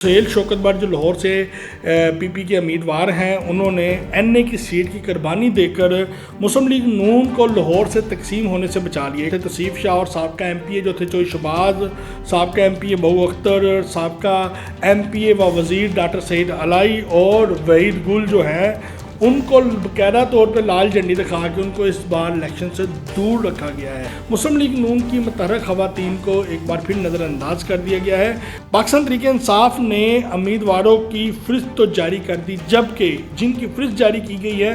سہیل شوکت but جو لاہور سے پی پی کے امیدوار ہیں، انہوں نے این اے کی سیٹ کی قربانی دے کر مسلم لیگ نون کو لاہور سے تقسیم ہونے سے بچا لیا۔ توصیف شاہ اور سابقہ ایم پی اے جو تھے چوئی شہباز، سابقہ ایم پی اے بہو اختر، سابقہ ایم پی اے و وزیر ڈاکٹر سعید علائی اور وحید گل جو ہیں، ان کو باقاعدہ طور پہ لال جھنڈی دکھا کے ان کو اس بار الیکشن سے دور رکھا گیا ہے۔ مسلم لیگ نون کی متحرک خواتین کو ایک بار پھر نظر انداز کر دیا گیا ہے۔ پاکستان تحریک انصاف نے امیدواروں کی فہرست تو جاری کر دی، جبکہ جن کی فہرست جاری کی گئی ہے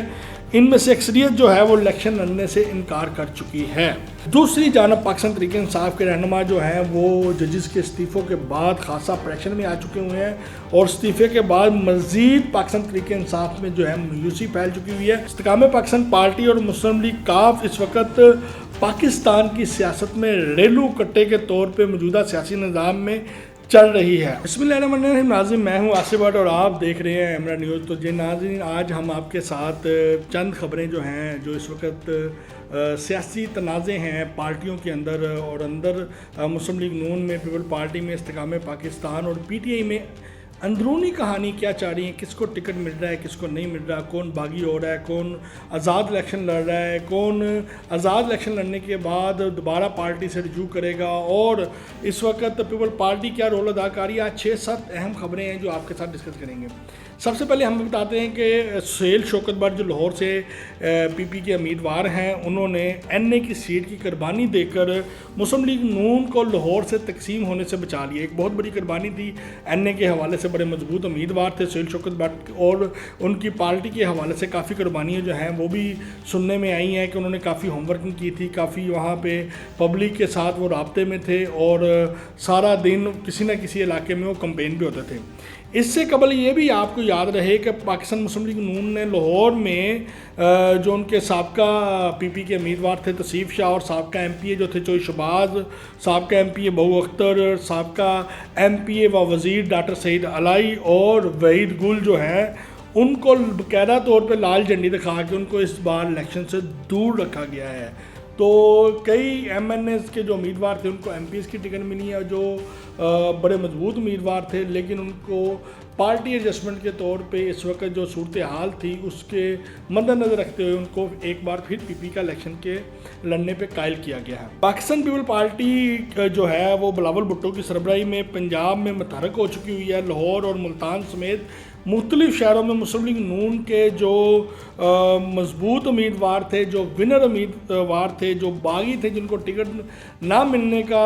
ان میں سے اکثریت جو ہے وہ الیکشن لڑنے سے انکار کر چکی ہے۔ دوسری جانب پاکستان تحریک انصاف کے رہنما جو ہیں وہ ججز کے استعفوں کے بعد خاصا پریشر میں آ چکے ہوئے ہیں، اور استعفے کے بعد مزید پاکستان تحریک انصاف میں جو ہے مایوسی پھیل چکی ہوئی ہے۔ استحکام پاکستان پارٹی اور مسلم لیگ کاف اس وقت پاکستان کی سیاست میں ریلو کٹے کے طور پہ موجودہ سیاسی نظام میں چل رہی ہے۔ بسم اللہ الرحمن الرحیم۔ ناظرین، میں ہوں آصف بٹ اور آپ دیکھ رہے ہیں ایمرا نیوز۔ تو جی ناظرین، آج ہم آپ کے ساتھ چند خبریں جو ہیں جو اس وقت سیاسی تنازع ہیں پارٹیوں کے اندر اور اندر مسلم لیگ نون میں، پیپل پارٹی میں، استحکام پاکستان اور پی ٹی آئی میں اندرونی کہانی کیا چاہ رہی ہے، کس کو ٹکٹ مل رہا ہے، کس کو نہیں مل رہا، کون باغی ہو رہا ہے، کون آزاد الیکشن لڑ رہا ہے، کون آزاد الیکشن لڑنے کے بعد دوبارہ پارٹی سے رجوع کرے گا، اور اس وقت پیپل پارٹی کیا رول ادا کر رہی ہے۔ آج 6-7 اہم خبریں ہیں جو آپ کے ساتھ ڈسکس کریں گے۔ سب سے پہلے ہم بتاتے ہیں کہ سہیل شوکت بٹ جو لاہور سے پی پی کے امیدوار ہیں، انہوں نے این اے کی سیٹ کی قربانی دے کر مسلم لیگ نون کو لاہور سے تقسیم ہونے سے بچا لیا۔ ایک بہت بڑی قربانی تھی، این اے کے حوالے سے بڑے مضبوط امیدوار تھے سہیل شوکت بٹ، اور ان کی پارٹی کے حوالے سے کافی قربانیاں جو ہیں وہ بھی سننے میں آئی ہیں کہ انہوں نے کافی ہوم ورکنگ کی تھی، کافی وہاں پہ پبلک کے ساتھ وہ رابطے میں تھے، اور سارا دن کسی نہ کسی علاقے میں وہ کمپین بھی ہوتے تھے۔ اس سے قبل یہ بھی آپ کو یاد رہے کہ پاکستان مسلم لیگ نون نے لاہور میں جو ان کے سابقہ پی پی کے امیدوار تھے توصیف شاہ اور سابقہ ایم پی اے جو تھے چوئی شہباز، سابقہ ایم پی اے بہو اختر، سابقہ ایم پی اے و وزیر ڈاکٹر سعید علائی اور وحید گل جو ہیں، ان کو باقاعدہ طور پہ لال جھنڈی دکھا کے ان کو اس بار الیکشن سے دور رکھا گیا ہے۔ تو کئی ایم این ایز کے جو امیدوار تھے ان کو ایم پی ایس کی ٹکٹ ملی ہے، جو بڑے مضبوط امیدوار تھے، لیکن ان کو پارٹی ایڈجسٹمنٹ کے طور پہ اس وقت جو صورتحال تھی اس کے مد نظر رکھتے ہوئے ان کو ایک بار پھر پی پی کا الیکشن کے لڑنے پہ قائل کیا گیا ہے۔ پاکستان پیپل پارٹی جو ہے وہ بلاول بھٹو کی سربراہی میں پنجاب میں متحرک ہو چکی ہوئی ہے۔ لاہور اور ملتان سمیت مختلف شہروں میں مسلم لیگ نون کے جو مضبوط امیدوار تھے، جو ونر امیدوار تھے، جو باغی تھے، جن کو ٹکٹ نہ ملنے کا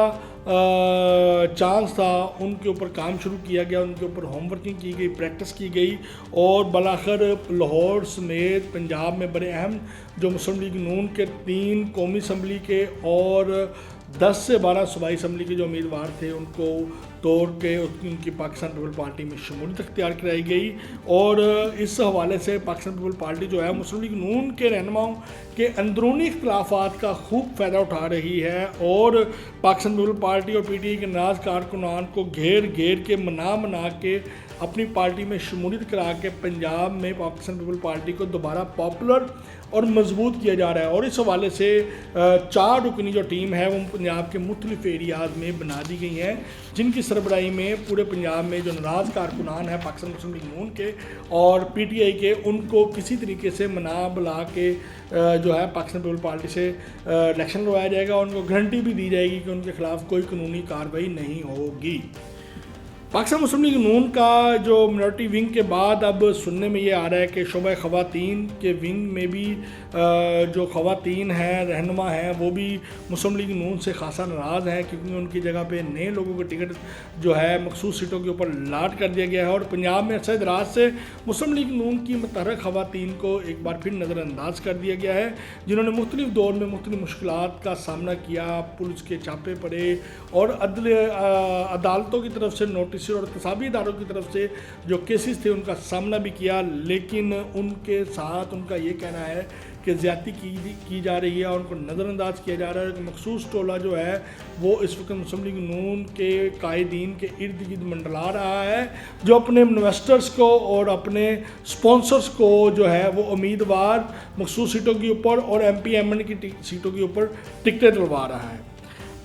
چانس تھا، ان کے اوپر کام شروع کیا گیا، ان کے اوپر ہوم ورکنگ کی گئی، پریکٹس کی گئی، اور بالآخر لاہور سمیت پنجاب میں بڑے اہم جو مسلم لیگ نون کے 3 قومی اسمبلی کے اور 10 سے 12 صوبائی اسمبلی کے جو امیدوار تھے ان کو توڑ کے ان کی پاکستان پیپل پارٹی میں شمولیت اختیار کرائی گئی، اور اس حوالے سے پاکستان پیپل پارٹی جو ہے مسلم لیگ نون کے رہنماؤں کے اندرونی اختلافات کا خوب فائدہ اٹھا رہی ہے، اور پاکستان پیپل پارٹی اور پی ٹی آئی کے ناراض کارکنان کو گھیر کے منا کے اپنی پارٹی میں شمولیت کرا کے پنجاب میں پاکستان پیپل پارٹی کو دوبارہ پاپولر اور مضبوط کیا جا رہا ہے۔ اور اس حوالے سے 4 رکنی جو ٹیم ہے وہ پنجاب کے مختلف ایریاز میں بنا دی گئی ہیں، جن کی سربراہی میں پورے پنجاب میں جو ناراض کارکنان ہیں پاکستان مسلم لیگ نون کے اور پی ٹی آئی کے، ان کو کسی طریقے سے منا بلا کے جو ہے پاکستان پیپل پارٹی سے الیکشن لڑوایا جائے گا، اور ان کو گارنٹی بھی دی جائے گی کہ ان کے خلاف کوئی قانونی کارروائی نہیں ہوگی۔ پاکستان مسلم لیگ نون کا جو منورٹی ونگ کے بعد اب سننے میں یہ آ رہا ہے کہ شعبہ خواتین کے ونگ میں بھی جو خواتین ہیں، رہنما ہیں، وہ بھی مسلم لیگ نون سے خاصا ناراض ہیں، کیونکہ ان کی جگہ پہ نئے لوگوں کے ٹکٹ جو ہے مخصوص سیٹوں کے اوپر لاٹ کر دیا گیا ہے، اور پنجاب میں عرصہ دراز سے مسلم لیگ نون کی متحرک خواتین کو ایک بار پھر نظر انداز کر دیا گیا ہے، جنہوں نے مختلف دور میں مختلف مشکلات کا سامنا کیا، پولیس کے چھاپے پڑے، اور عدالتوں کی طرف سے نوٹس اور اقتصادی اداروں کی طرف سے جو کیسز تھے ان کا سامنا بھی کیا، لیکن ان کے ساتھ ان کا یہ کہنا ہے کہ زیادتی کی جا رہی ہے، اور ان کو نظر انداز کیا جا رہا ہے کہ مخصوص ٹولہ جو ہے وہ اس وقت مسلم لیگ نون کے قائدین کے ارد گرد منڈلا رہا ہے، جو اپنے انویسٹرز کو اور اپنے سپانسرز کو جو ہے وہ امیدوار مخصوص سیٹوں کے اوپر اور ایم پی ایم این کی سیٹوں کے اوپر ٹکٹیں دلوا رہا ہے۔